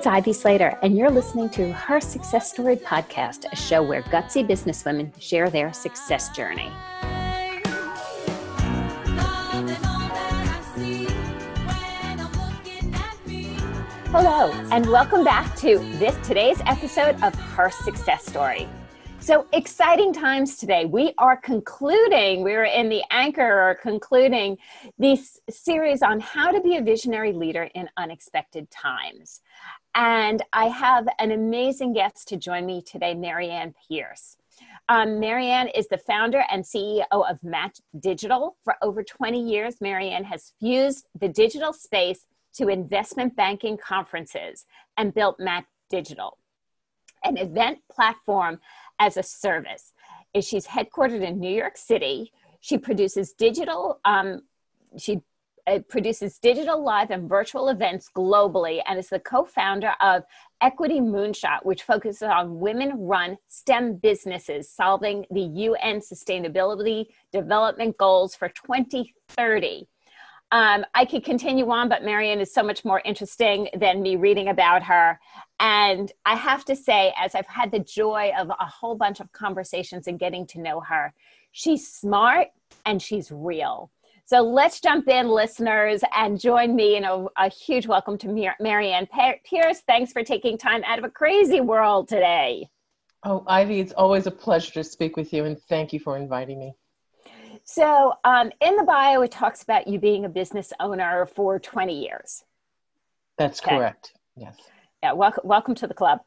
it's Ivy Slater, and you're listening to Her Success Story Podcast, a show where gutsy businesswomen share their success journey. Hello, and welcome back to today's episode of Her Success Story. So exciting times today. We're in the anchor concluding this series on how to be a visionary leader in unexpected times. And I have an amazing guest to join me today, Marianne Pierce. Marianne is the founder and CEO of MAT Digital. For over 20 years, Marianne has fused the digital space to investment banking conferences and built MAT Digital, an event platform as a service. She's headquartered in New York City. She produces digital live and virtual events globally, and is the co-founder of Equity Moonshot, which focuses on women-run STEM businesses solving the UN Sustainability Development Goals for 2030. I could continue on, but Marianne is so much more interesting than me reading about her. And I have to say, as I've had the joy of a whole bunch of conversations and getting to know her, she's smart and she's real. So let's jump in, listeners, and join me in a huge welcome to Marianne Pierce. Thanks for taking time out of a crazy world today. Oh, Ivy, it's always a pleasure to speak with you, and thank you for inviting me. So in the bio, it talks about you being a business owner for 20 years. That's correct. Yes. Yeah. Welcome to the club.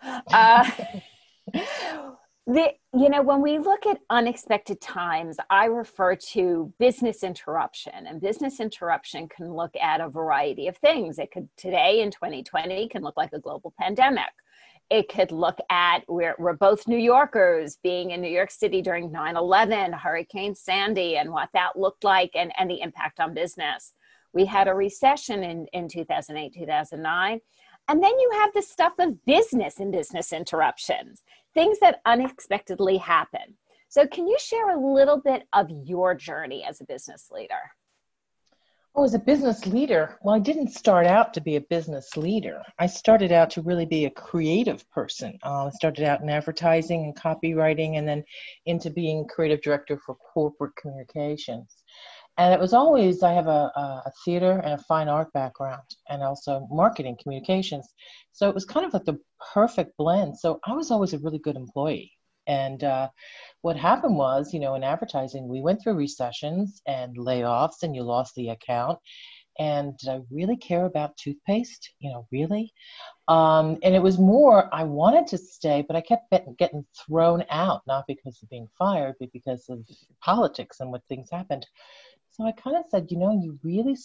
When we look at unexpected times, I refer to business interruption, and business interruption can look at a variety of things. It could today in 2020 can look like a global pandemic. It could look at, we're both New Yorkers, being in New York City during 9/11, Hurricane Sandy, and what that looked like and the impact on business. We had a recession in 2008, 2009. And then you have the stuff of business and business interruptions, things that unexpectedly happen. So can you share a little bit of your journey as a business leader? Oh, as a business leader, well, I didn't start out to be a business leader. I started out to really be a creative person. I started out in advertising and copywriting, and then into being creative director for corporate communications. And it was always, I have a theater and a fine art background, and also marketing communications. So it was kind of like the perfect blend. So I was always a really good employee. And what happened was, in advertising, we went through recessions and layoffs, and you lost the account. And did I really care about toothpaste? Really? And it was more, I wanted to stay, but I kept getting thrown out, not because of being fired, but because of politics and what things happened. So I kind of said, you really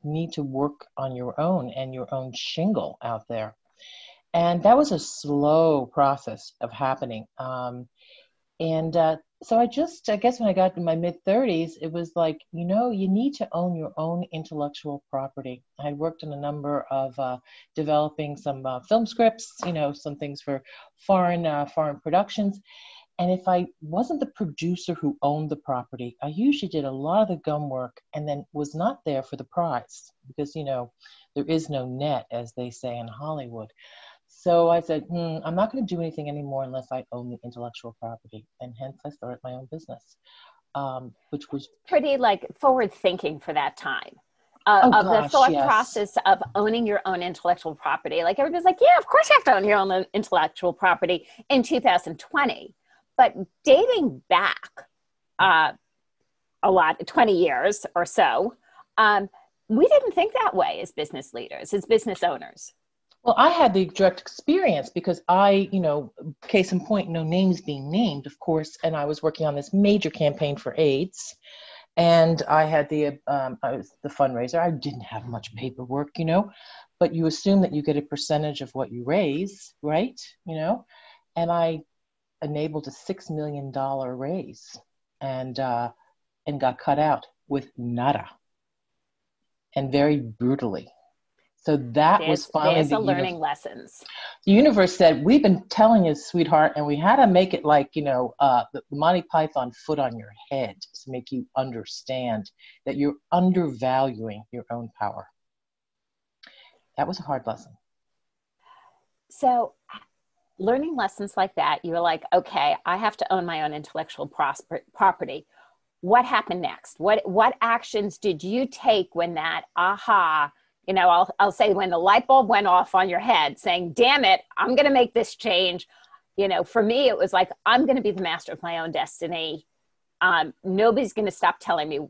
need to work on your own and your own shingle out there. And that was a slow process of happening. So I guess when I got to my mid-30s, it was like, you need to own your own intellectual property. I had worked on a number of developing some film scripts, some things for foreign productions. And if I wasn't the producer who owned the property, I usually did a lot of the gum work and then was not there for the prize because, there is no net, as they say in Hollywood. So I said, I'm not going to do anything anymore unless I own the intellectual property. And hence I started my own business, which was pretty forward thinking for that time. The thought process of owning your own intellectual property. Like everybody's like, yeah, of course you have to own your own intellectual property in 2020. But dating back a lot, 20 years or so, we didn't think that way as business leaders, as business owners. Well, I had the direct experience because I, case in point, no names being named, of course, and I was working on this major campaign for AIDS, and I had I was the fundraiser. I didn't have much paperwork, but you assume that you get a percentage of what you raise, right? And I enabled a $6 million raise and got cut out with nada, and very brutally. So was finally the learning lessons. The universe said, we've been telling you, sweetheart, and we had to make it like, the Monty Python foot on your head to make you understand that you're undervaluing your own power. That was a hard lesson. So learning lessons like that, you were like, okay, I have to own my own intellectual property. What happened next? What actions did you take when that aha, I'll say when the light bulb went off on your head saying, damn it, I'm going to make this change. For me, it was like, I'm going to be the master of my own destiny. Nobody's going to stop telling me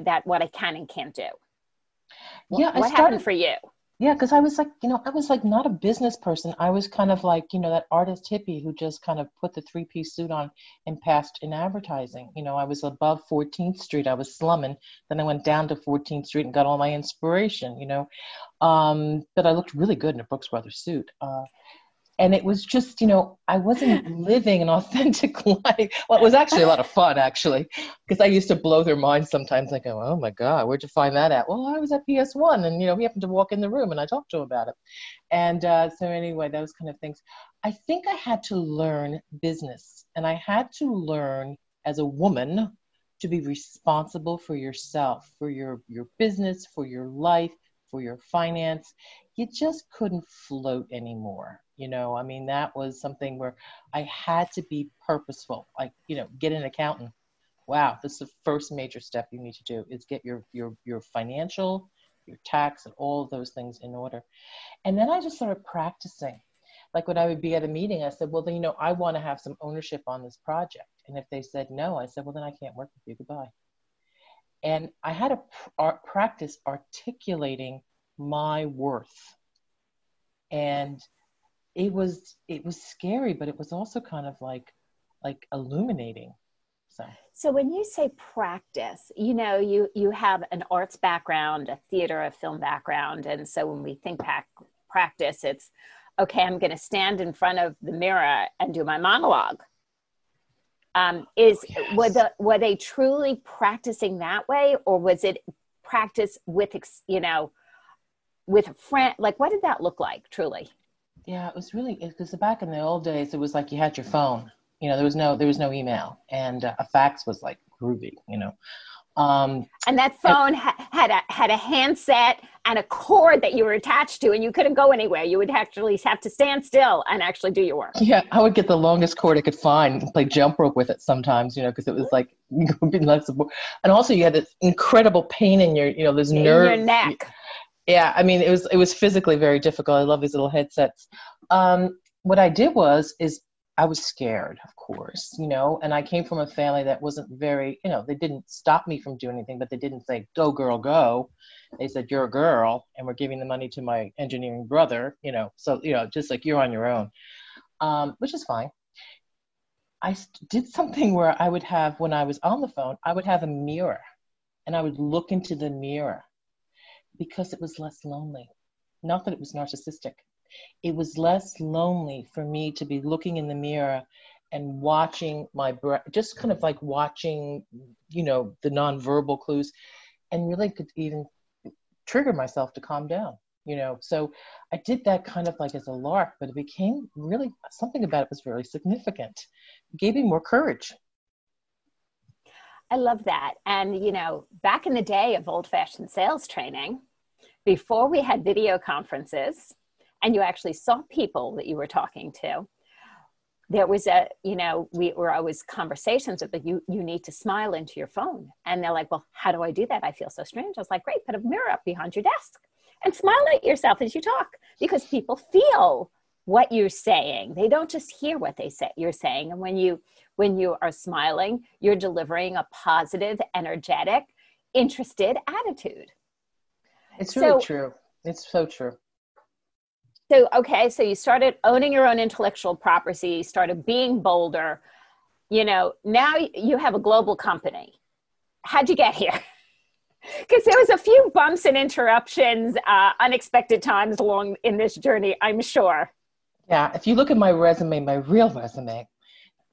that what I can and can't do. Yeah. What happened for you? Yeah, because I was like not a business person. I was kind of like, that artist hippie who just kind of put the three-piece suit on and passed in advertising. I was above 14th Street. I was slumming. Then I went down to 14th Street and got all my inspiration, but I looked really good in a Brooks Brothers suit. And it was just, I wasn't living an authentic life. Well, it was actually a lot of fun, actually, because I used to blow their minds sometimes. I go, oh, my God, where'd you find that at? Well, I was at PS1, and, we happened to walk in the room, and I talked to him about it. And so anyway, those kind of things. I think I had to learn business, and I had to learn as a woman to be responsible for yourself, for your business, for your life, for your finance. You just couldn't float anymore. That was something where I had to be purposeful, like, get an accountant. Wow. This is the first major step you need to do is get your financial, your tax, and all of those things in order. And then I just started practicing. Like when I would be at a meeting, I said, well, then, I want to have some ownership on this project. And if they said no, I said, well, then I can't work with you. Goodbye. And I had to practice articulating my worth. And it was scary, but it was also kind of like illuminating. So when you say practice, you have an arts background, a theater, a film background. And so when we think practice, it's, okay, I'm going to stand in front of the mirror and do my monologue. Were they truly practicing that way? Or was it practice with, with a friend? Like, what did that look like truly? Yeah, it was really, because back in the old days, it was like you had your phone. There was no email, and a fax was like groovy. And that phone had a handset and a cord that you were attached to, and you couldn't go anywhere. You would actually have to stand still and actually do your work. Yeah, I would get the longest cord I could find and play jump rope with it sometimes. Because it was like and also you had this incredible pain in your those nerves in your neck. Yeah, it was physically very difficult. I love these little headsets. What I did is I was scared, of course, and I came from a family that wasn't very, they didn't stop me from doing anything, but they didn't say, go girl, go. They said, you're a girl and we're giving the money to my engineering brother, so, just like you're on your own, which is fine. I did something where I would have, when I was on the phone, I would have a mirror and I would look into the mirror. Because it was less lonely. Not that it was narcissistic. It was less lonely for me to be looking in the mirror and watching my breath, just kind of like watching, the nonverbal clues, and really could even trigger myself to calm down, So I did that kind of like as a lark, but it became really, something about it was really significant. It gave me more courage. I love that. And, back in the day of old-fashioned sales training, before we had video conferences and you actually saw people that you were talking to, there was we were always conversations of you need to smile into your phone. And they're like, well, how do I do that? I feel so strange. I was like, great, put a mirror up behind your desk and smile at yourself as you talk, because people feel what you're saying. They don't just hear what you're saying. And when you are smiling, you're delivering a positive, energetic, interested attitude. It's really true. It's so true. So, okay, so you started owning your own intellectual property, you started being bolder. Now you have a global company. How'd you get here? Because there was a few bumps and interruptions, unexpected times along in this journey, I'm sure. Yeah, if you look at my resume, my real resume,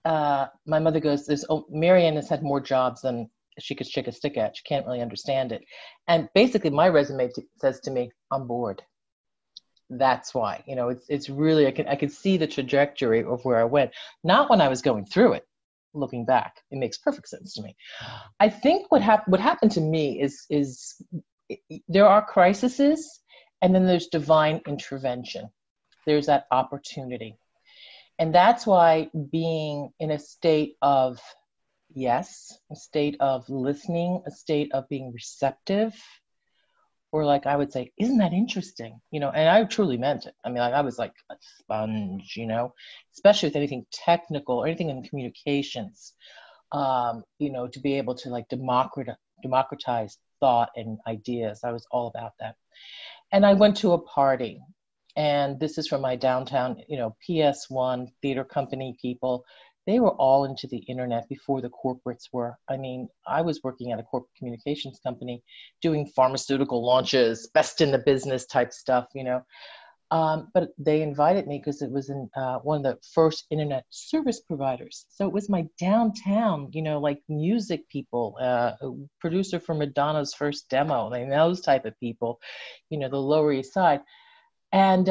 my mother goes, Marianne has had more jobs than she could shake a stick at. She can't really understand it. And basically my resume says to me, I'm bored. That's why, it's really, I could see the trajectory of where I went. Not when I was going through it. Looking back, it makes perfect sense to me. I think what happened to me is there are crises and then there's divine intervention. there's that opportunity. And that's why being in a state of yes, a state of listening, a state of being receptive, or like I would say, isn't that interesting? You know, and I truly meant it. I mean, like, I was like a sponge, you know, especially with anything technical or anything in communications, you know, to be able to like democratize thought and ideas. I was all about that. And I went to a party, and this is from my downtown, you know, PS1 theater company people. They were all into the internet before the corporates were. I mean, I was working at a corporate communications company doing pharmaceutical launches, best in the business type stuff, you know. But they invited me because it was in one of the first internet service providers. So it was my downtown, you know, like music people, a producer for Madonna's first demo, I mean, those type of people, you know, the Lower East Side. And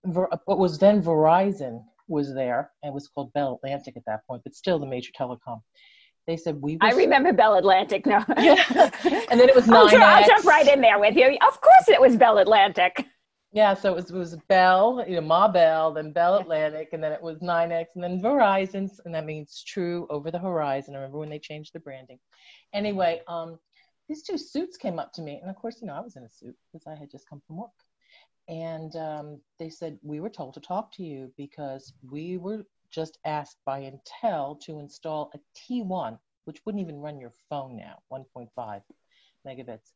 what was then Verizon was there, and it was called Bell Atlantic at that point, but still the major telecom. They said I remember Bell Atlantic. No. Yeah. And then it was 9X. I'll jump right in there with you. Of course it was Bell Atlantic. Yeah, so it was Bell, you know, Ma Bell, then Bell Atlantic, and then it was 9X, and then Verizon's, and that means True Over the Horizon. I remember when they changed the branding. Anyway, these two suits came up to me, and of course, you know, I was in a suit because I had just come from work. And they said, we were told to talk to you because we were just asked by Intel to install a T1, which wouldn't even run your phone now, 1.5 megabits,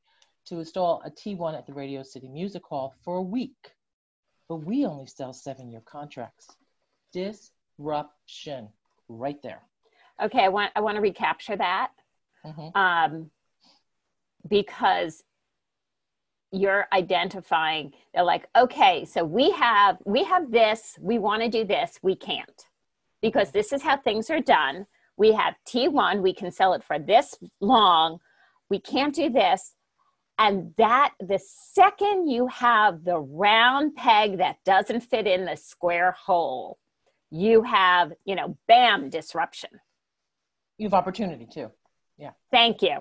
to install a T1 at the Radio City Music Hall for a week. But we only sell 7-year contracts. Disruption right there. Okay, I want to recapture that. Mm-hmm. Because you're identifying, they're like, okay, so we have this, we want to do this, we can't, because this is how things are done. We have T1, we can sell it for this long, we can't do this. And that the second you have the round peg that doesn't fit in the square hole, you have, you know, bam, disruption. You have opportunity too. Yeah. Thank you.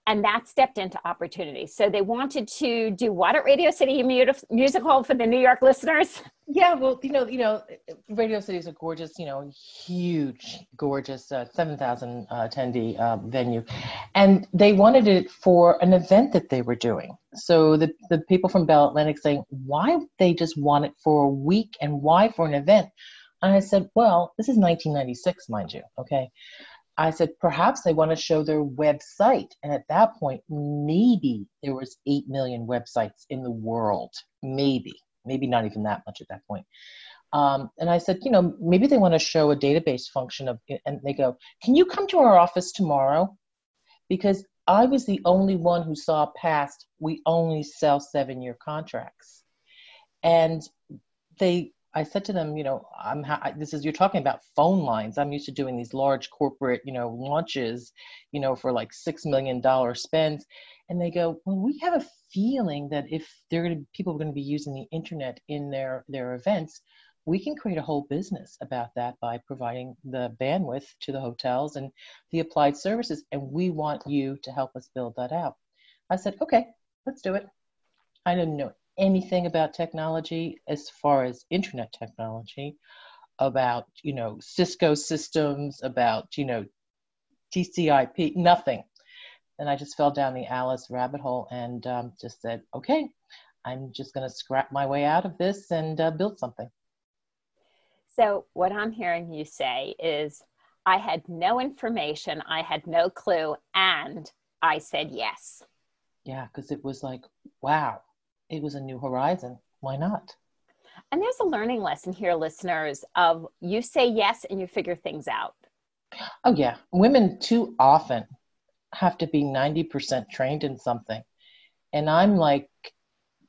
And that stepped into opportunity. So they wanted to do what at Radio City Music Hall for the New York listeners? Yeah, well, you know, Radio City is a gorgeous, you know, huge, gorgeous 7,000 attendee venue. And they wanted it for an event that they were doing. So the people from Bell Atlantic saying, why would they just want it for a week and why for an event? And I said, well, this is 1996, mind you, okay? I said, perhaps they want to show their website. And at that point, maybe there was 8 million websites in the world. Maybe not even that much at that point. And I said, you know, maybe they want to show a database function of it. And they go, can you come to our office tomorrow? Because I was the only one who saw past, we only sell 7-year contracts. And I said to them, you know, you're talking about phone lines. I'm used to doing these large corporate, you know, launches, you know, for like $6 million spends. And they go, well, we have a feeling that if people are going to be using the internet in their events, we can create a whole business about that by providing the bandwidth to the hotels and the applied services. And we want you to help us build that out. I said, okay, let's do it. I didn't know anything about technology as far as internet technology, about, you know, Cisco systems, about, you know, TCP, nothing. And I just fell down the Alice rabbit hole and just said, okay, I'm just going to scrap my way out of this and build something. So what I'm hearing you say is, I had no information, I had no clue, and I said yes. Yeah, because it was like, wow. It was a new horizon. Why not? And there's a learning lesson here, listeners, of you say yes and you figure things out. Oh, yeah. Women too often have to be 90% trained in something. And I'm like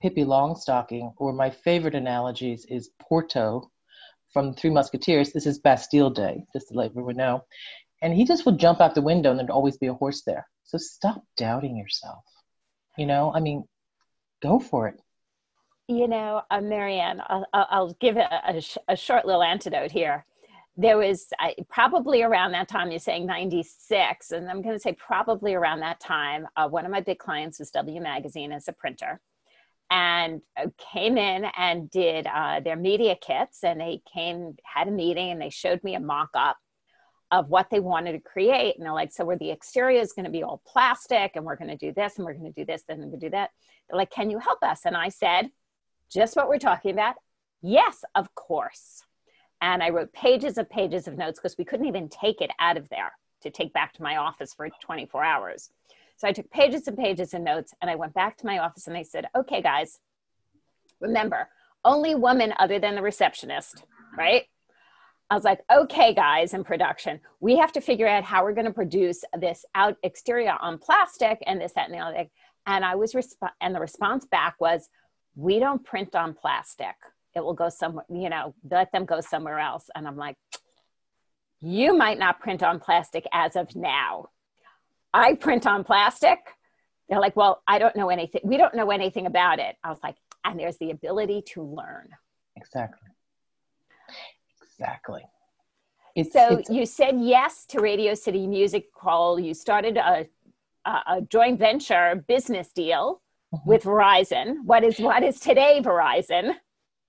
Pippi Longstocking, or my favorite analogies is Porto from Three Musketeers. This is Bastille Day, just to let everyone know. And he just would jump out the window and there'd always be a horse there. So stop doubting yourself. You know, I mean, go for it. You know, Marianne, I'll give a short little antidote here. There was probably around that time, you're saying 96, and I'm going to say probably around that time, one of my big clients was W Magazine as a printer. and came in and did their media kits, and they had a meeting, and they showed me a mock-up of what they wanted to create. And they're like, so where the exterior is going to be all plastic, and we're going to do this, and we're going to do this, and we're going to do that. They're like, can you help us? And I said, just what we're talking about. Yes, of course. And I wrote pages of notes, because we couldn't even take it out of there to take back to my office for 24 hours. So I took pages and pages of notes, and I went back to my office, and I said, okay, guys, remember, only woman other than the receptionist, right? I was like, okay, guys, in production, we have to figure out how we're going to produce this out exterior on plastic and this, that, and the other thing. And and the response back was, we don't print on plastic. It will go somewhere, let them go somewhere else. And I'm like, you might not print on plastic as of now. I print on plastic. They're like, well, I don't know anything. We don't know anything about it. I was like, and there's the ability to learn. Exactly. You said yes to Radio City Music Hall. You started a joint venture business deal with Verizon. What is today Verizon?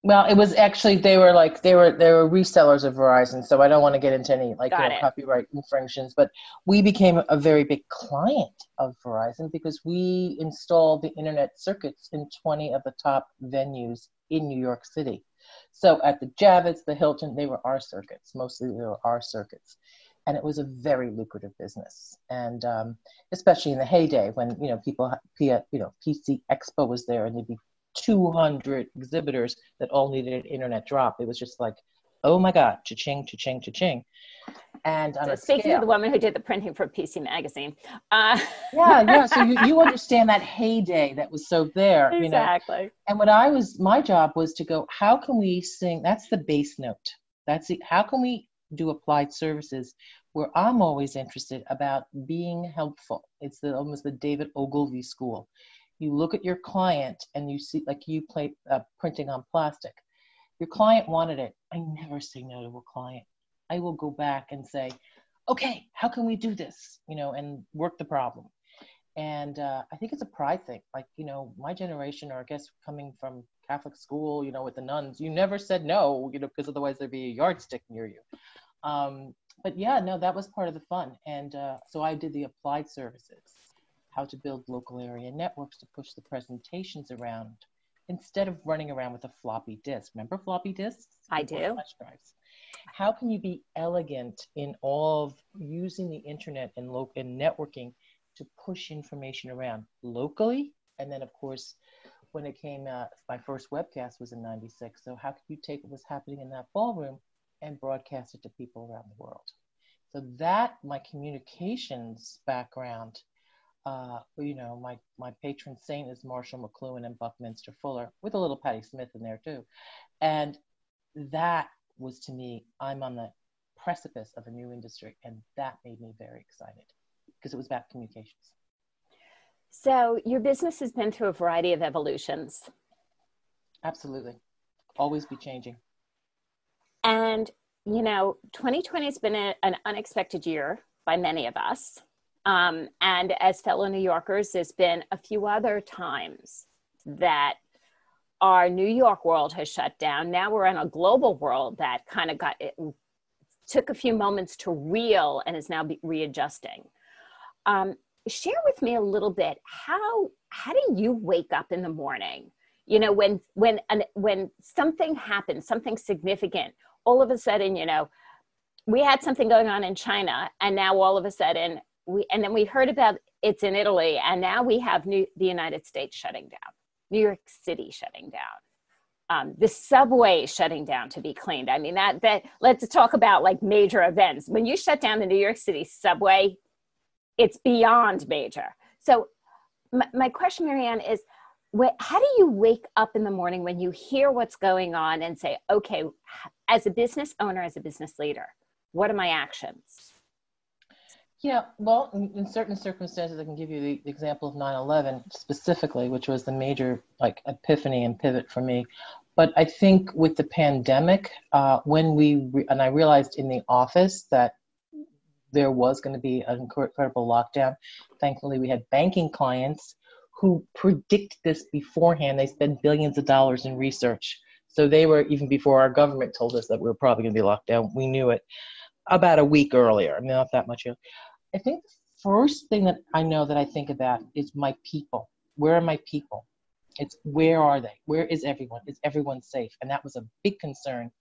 Well, it was actually, they were resellers of Verizon. So I don't want to get into any copyright infringements, but we became a very big client of Verizon because we installed the internet circuits in 20 of the top venues in New York City. So at the Javits, the Hilton, they were our circuits. Mostly they were our circuits. And it was a very lucrative business. And especially in the heyday when, PC Expo was there and there'd be 200 exhibitors that all needed an internet drop. It was just like, oh my God, cha-ching, cha-ching, cha-ching. And on speaking of the woman who did the printing for PC Magazine. Yeah. So you understand that heyday that was so there. Exactly. And my job was to go, how can we sing? That's the bass note. How can we do applied services where I'm always interested about being helpful? It's almost the David Ogilvy school. You look at your client and you see, like you play printing on plastic. Your client wanted it. I never say no to a client. I will go back and say, okay, how can we do this? And work the problem. And I think it's a pride thing. Like, my generation, or I guess coming from Catholic school, with the nuns, you never said no, because otherwise there'd be a yardstick near you. But yeah, no, that was part of the fun. And so I did the applied services, how to build local area networks to push the presentations around instead of running around with a floppy disk. Remember floppy disks? I do. Flash drives. How can you be elegant in all of using the internet and networking to push information around locally? And then, of course, when it came out, my first webcast was in '96. So how could you take what was happening in that ballroom and broadcast it to people around the world? So that, my communications background, my patron saint is Marshall McLuhan and Buckminster Fuller, with a little Patti Smith in there too. And that was, to me, I'm on the precipice of a new industry. And that made me very excited because it was about communications. So your business has been through a variety of evolutions. Absolutely. Always be changing. And, 2020 has been an unexpected year by many of us. And as fellow New Yorkers, there's been a few other times that our New York world has shut down. Now we're in a global world that kind of took a few moments to reel and is now readjusting. Share with me a little bit, how do you wake up in the morning? When something happens, something significant, all of a sudden, we had something going on in China, and now all of a sudden, we heard about it's in Italy, and now we have the United States shutting down, New York City shutting down, the subway shutting down to be cleaned. I mean, that let's talk about like major events. When you shut down the New York City subway, it's beyond major. So my question, Marianne, is how do you wake up in the morning when you hear what's going on and say, okay, as a business owner, as a business leader, what are my actions? Yeah, well, in certain circumstances, I can give you the example of 9/11 specifically, which was the major epiphany and pivot for me. But I think with the pandemic, when I realized in the office that there was going to be an incredible lockdown. Thankfully, we had banking clients who predict this beforehand. They spend billions of dollars in research. So they were, even before our government told us that we were probably going to be locked down, we knew it about a week earlier. I mean, not that much earlier. I think the first thing that I know that I think about is my people. Where are my people? It's where are they? Where is everyone? Is everyone safe? And that was a big concern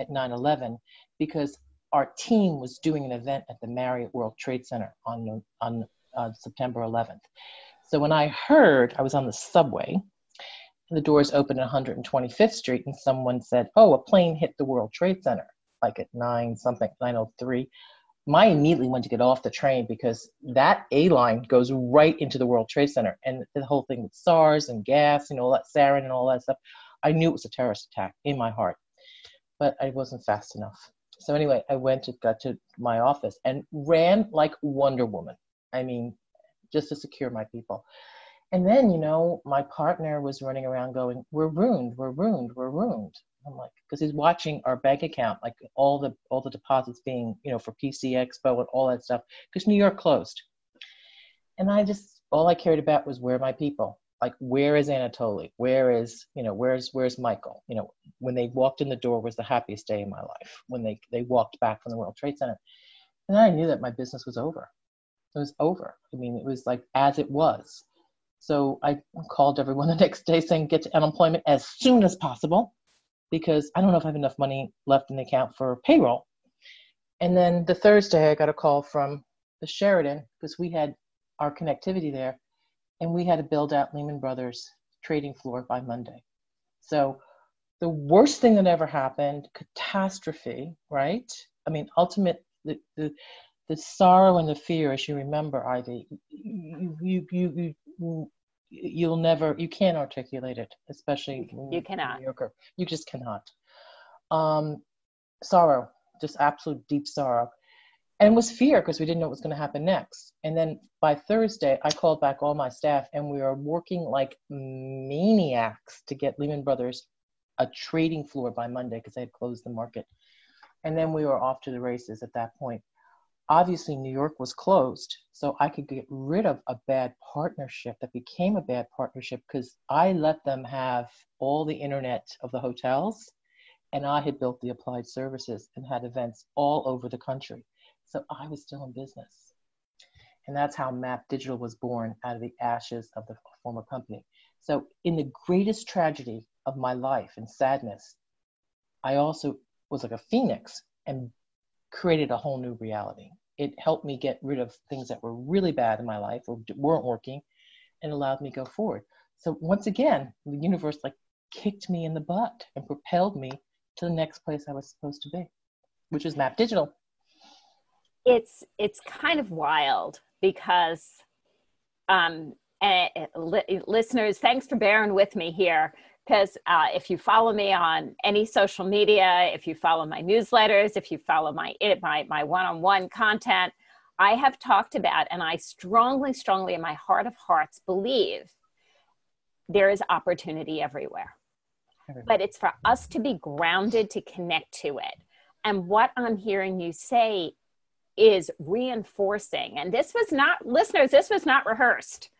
at 9/11 because our team was doing an event at the Marriott World Trade Center on September 11th. So when I heard, I was on the subway, and the doors opened at 125th Street, and someone said, "Oh, a plane hit the World Trade Center," like at 9:03. I immediately went to get off the train because that A line goes right into the World Trade Center, and the whole thing with SARS and gas and all that, sarin and all that stuff. I knew it was a terrorist attack in my heart, but I wasn't fast enough. So anyway, I got to my office and ran like Wonder Woman. I mean, just to secure my people. And then, my partner was running around going, "We're ruined, we're ruined, we're ruined." I'm like, because he's watching our bank account, like all the deposits being, for PC Expo and all that stuff, because New York closed. And all I cared about was where are my people? Like, where is Anatoly? Where is, where's Michael? When they walked in the door was the happiest day of my life, when they walked back from the World Trade Center. And I knew that my business was over. It was over. I mean, it was like as it was. So I called everyone the next day saying, get to unemployment as soon as possible, because I don't know if I have enough money left in the account for payroll. And then the Thursday, I got a call from the Sheraton, because we had our connectivity there, and we had to build out Lehman Brothers trading floor by Monday. So the worst thing that ever happened, catastrophe, right? I mean, the sorrow and the fear, as you remember, Ivy, you can't articulate it, especially you cannot. New Yorker. You just cannot. Sorrow, just absolute deep sorrow. And it was fear because we didn't know what was going to happen next. And then by Thursday, I called back all my staff, and we were working like maniacs to get Lehman Brothers a trading floor by Monday because they had closed the market. And then we were off to the races at that point. Obviously, New York was closed, so I could get rid of a bad partnership that became a bad partnership because I let them have all the internet of the hotels, and I had built the applied services and had events all over the country. So I was still in business. And that's how MAP Digital was born, out of the ashes of the former company. So in the greatest tragedy of my life and sadness, I also was like a phoenix and created a whole new reality. It helped me get rid of things that were really bad in my life or weren't working, and allowed me to go forward. So once again, the universe kicked me in the butt and propelled me to the next place I was supposed to be, which is MAP Digital. It's kind of wild because listeners, thanks for bearing with me here. Because if you follow me on any social media, if you follow my newsletters, if you follow my one-on-one content, I have talked about, and I strongly in my heart of hearts believe there is opportunity everywhere. But it's for us to be grounded to connect to it. And what I'm hearing you say is reinforcing. And this was not, listeners, this was not rehearsed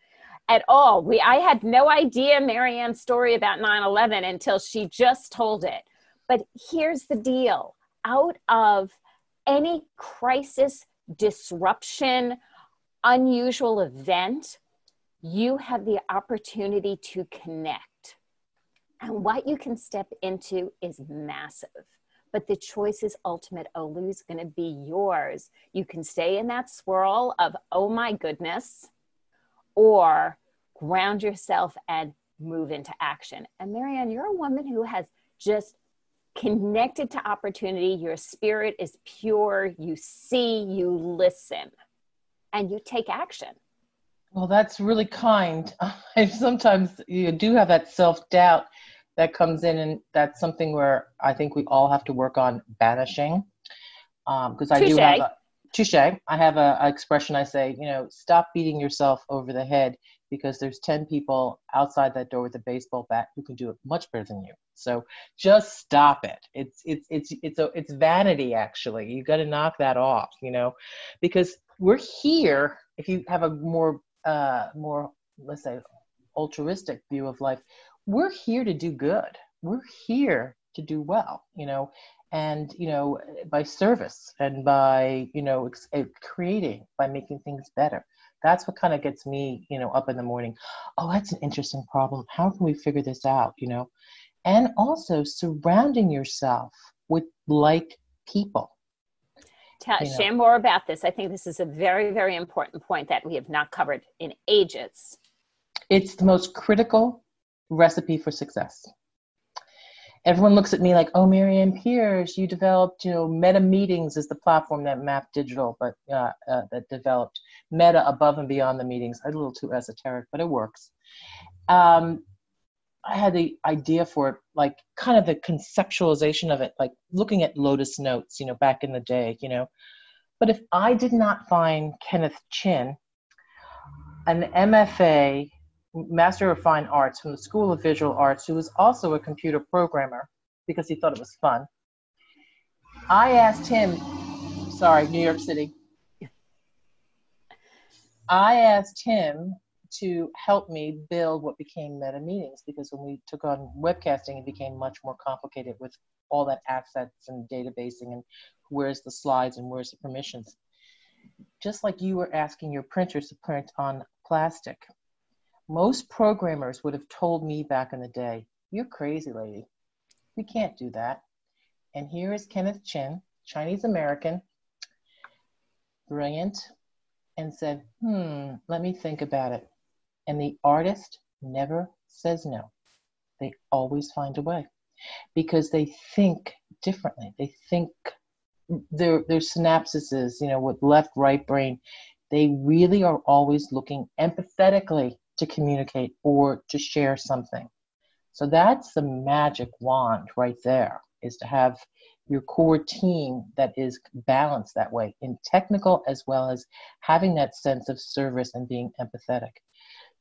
at all. I had no idea Marianne's story about 9/11 until she just told it. But here's the deal. Out of any crisis, disruption, unusual event, you have the opportunity to connect. And what you can step into is massive. But the choice is ultimate always going to be yours. You can stay in that swirl of, oh my goodness, or ground yourself and move into action. And Marianne, you're a woman who has just connected to opportunity. Your spirit is pure. You see, you listen, and you take action. Well, that's really kind. Sometimes you do have that self-doubt that comes in, and that's something where I think we all have to work on banishing. Because I do have I have a expression I say, stop beating yourself over the head, because there's 10 people outside that door with a baseball bat who can do it much better than you. So just stop it. It's vanity, actually. You got to knock that off, because we're here. If you have a more, let's say, altruistic view of life. We're here to do good. We're here to do well, and, by service and by, creating, by making things better. That's what kind of gets me, up in the morning. Oh, that's an interesting problem. How can we figure this out, And also surrounding yourself with like people. Share more about this. I think this is a very, very important point that we have not covered in ages. It's the most critical recipe for success. Everyone looks at me like, oh, Marianne Pierce, you developed, Meta Meetings is the platform that Map Digital, but that developed Meta above and beyond the meetings. A little too esoteric, but it works. I had the idea for it, like kind of the conceptualization of it, like looking at Lotus Notes, back in the day, But if I did not find Kenneth Chin, an MFA, Master of Fine Arts from the School of Visual Arts, who was also a computer programmer because he thought it was fun, I asked him, New York City. I asked him to help me build what became Meta Meetings, because when we took on webcasting, it became much more complicated with all that assets and databasing and where's the slides and where's the permissions. Just like you were asking your printers to print on plastic, most programmers would have told me back in the day, you're crazy, lady. We can't do that. And here is Kenneth Chin, Chinese American, brilliant, and said, let me think about it. And the artist never says no. They always find a way because they think differently. They think their synapses, with left, right brain, they really are always looking empathetically to communicate or to share something. So that's the magic wand right there, is to have your core team that is balanced that way in technical as well as having that sense of service and being empathetic.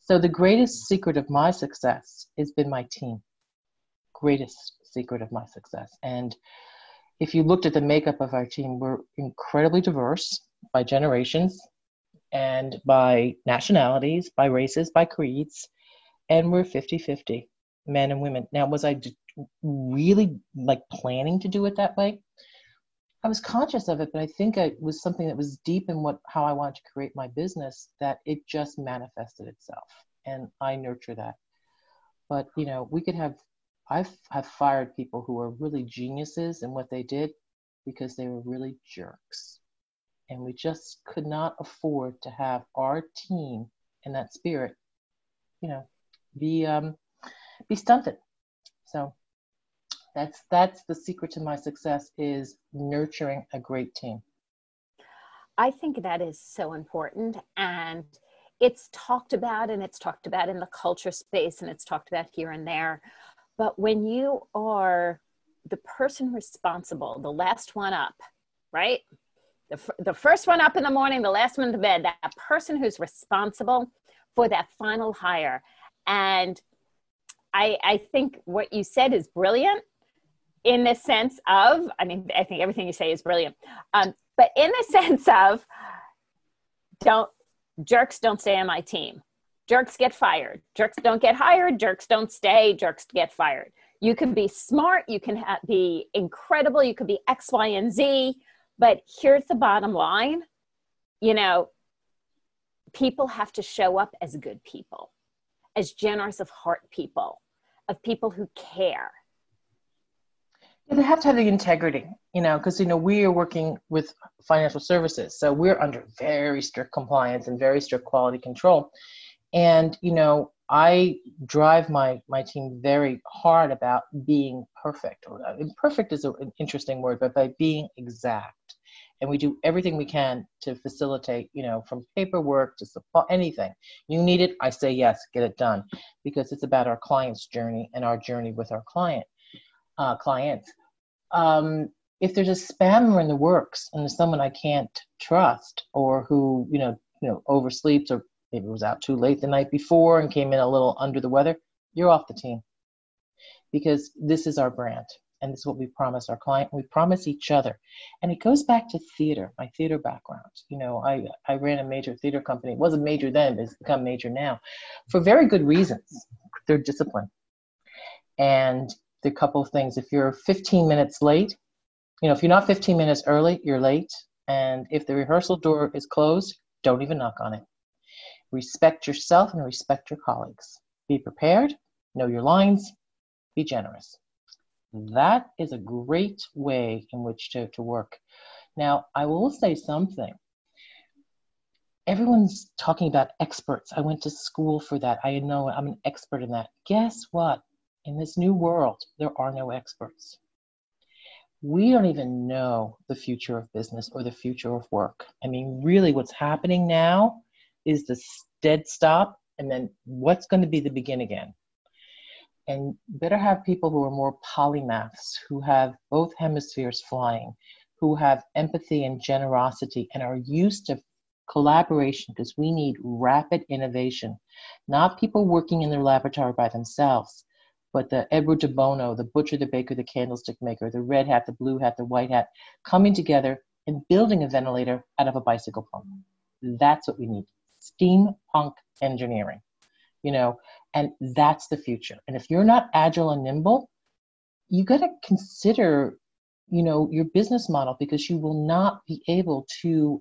So the greatest secret of my success has been my team. Greatest secret of my success. And if you looked at the makeup of our team, we're incredibly diverse by generations and by nationalities, by races, by creeds, and we're 50-50, men and women. Now, was I really planning to do it that way? I was conscious of it, but I think it was something that was deep in how I wanted to create my business, that it just manifested itself, and I nurture that. But I've fired people who are really geniuses in what they did because they were really jerks, and we just could not afford to have our team and that spirit, be stunted. So that's the secret to my success, is nurturing a great team. I think that is so important, and it's talked about in the culture space, and it's talked about here and there. But when you are the person responsible, the last one up, right? The first one up in the morning, the last one to bed, that person who's responsible for that final hire. And I think what you said is brilliant in the sense of, I think everything you say is brilliant. But in the sense of, jerks don't stay on my team. Jerks get fired. Jerks don't get hired. Jerks don't stay. Jerks get fired. You can be smart. You can be incredible. You could be X, Y, and Z. But here's the bottom line. People have to show up as good people, as generous of heart people, of people who care. They have to have the integrity, because, we are working with financial services. So we're under very strict compliance and very strict quality control. And, I drive my team very hard about being perfect. Imperfect is an interesting word, but by being exact. And we do everything we can to facilitate, from paperwork to supply, anything. You need it, I say yes, get it done. Because it's about our client's journey and our journey with our clients. If there's a spammer in the works and there's someone I can't trust, or who, oversleeps, or maybe was out too late the night before and came in a little under the weather, you're off the team. Because this is our brand. And this is what we promise our client. We promise each other. And it goes back to theater, my theater background. You know, I ran a major theater company. It wasn't major then, but it's become major now for very good reasons. They're discipline. And the couple of things, if you're 15 minutes late, you know, if you're not 15 minutes early, you're late. And if the rehearsal door is closed, don't even knock on it. Respect yourself and respect your colleagues. Be prepared, know your lines, be generous. That is a great way in which to work. Now, I will say something. Everyone's talking about experts. I went to school for that. I know I'm an expert in that. Guess what? In this new world, there are no experts. We don't even know the future of business or the future of work. I mean, really what's happening now is the dead stop, and then what's going to be the begin again. And better have people who are more polymaths, who have both hemispheres flying, who have empathy and generosity and are used to collaboration, because we need rapid innovation, not people working in their laboratory by themselves, but the Edward de Bono, the butcher, the baker, the candlestick maker, the red hat, the blue hat, the white hat, coming together and building a ventilator out of a bicycle pump. That's what we need. Steampunk engineering, you know, and that's the future. And if you're not agile and nimble, you got to consider, you know, your business model, because you will not be able to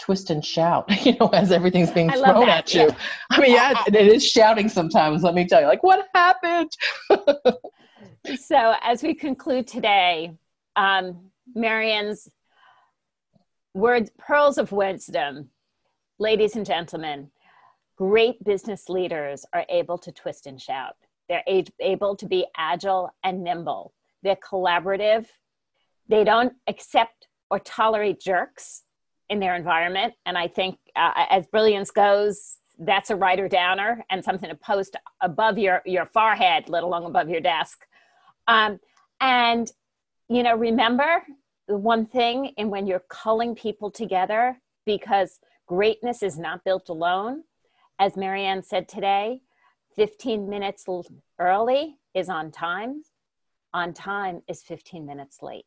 twist and shout, you know, as everything's being thrown at you. Yeah. I mean, yeah, it is shouting sometimes, let me tell you, like, what happened? So as we conclude today, Marianne's words, pearls of wisdom. Ladies and gentlemen, great business leaders are able to twist and shout. They're able to be agile and nimble. They're collaborative. They don't accept or tolerate jerks in their environment. And I think as brilliance goes, that's a writer downer and something to post above your forehead, let alone above your desk. And, you know, remember the one thing, and when you're culling people together, because greatness is not built alone. As Marianne said today, 15 minutes early is on time. On time is 15 minutes late.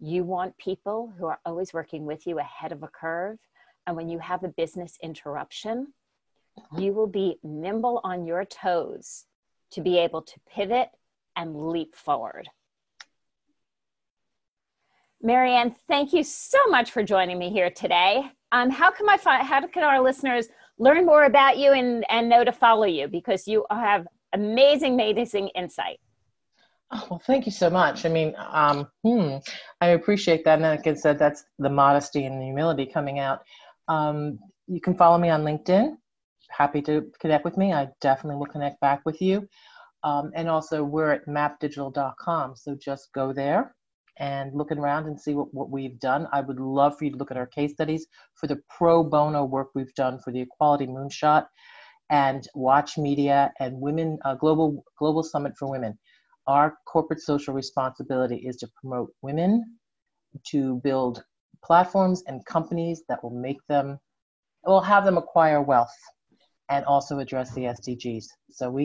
You want people who are always working with you ahead of a curve. And when you have a business interruption, you will be nimble on your toes to be able to pivot and leap forward. Marianne, thank you so much for joining me here today. How can our listeners learn more about you and know to follow you? Because you have amazing insight. Oh, well, thank you so much. I mean, I appreciate that. And like I said, that's the modesty and the humility coming out. You can follow me on LinkedIn. Happy to connect with me. I definitely will connect back with you. And also we're at mapdigital.com. So just go there and looking around and see what we've done. I would love for you to look at our case studies for the pro bono work we've done for the Equality Moonshot and Watch Media and Women Global Summit for Women. Our corporate social responsibility is to promote women, to build platforms and companies that will have them acquire wealth and also address the SDGs. So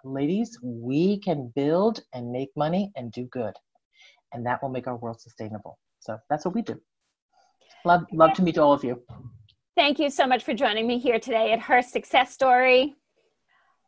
ladies, we can build and make money and do good. And that will make our world sustainable. So that's what we do. Love to meet all of you. Thank you so much for joining me here today at Her Success Story.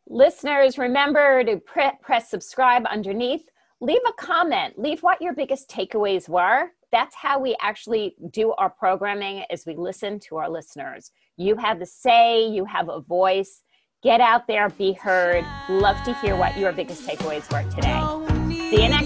Listeners, remember to press subscribe underneath. Leave a comment. Leave what your biggest takeaways were. That's how we actually do our programming, as we listen to our listeners. You have the say, you have a voice. Get out there, be heard. Love to hear what your biggest takeaways were today. See you next time.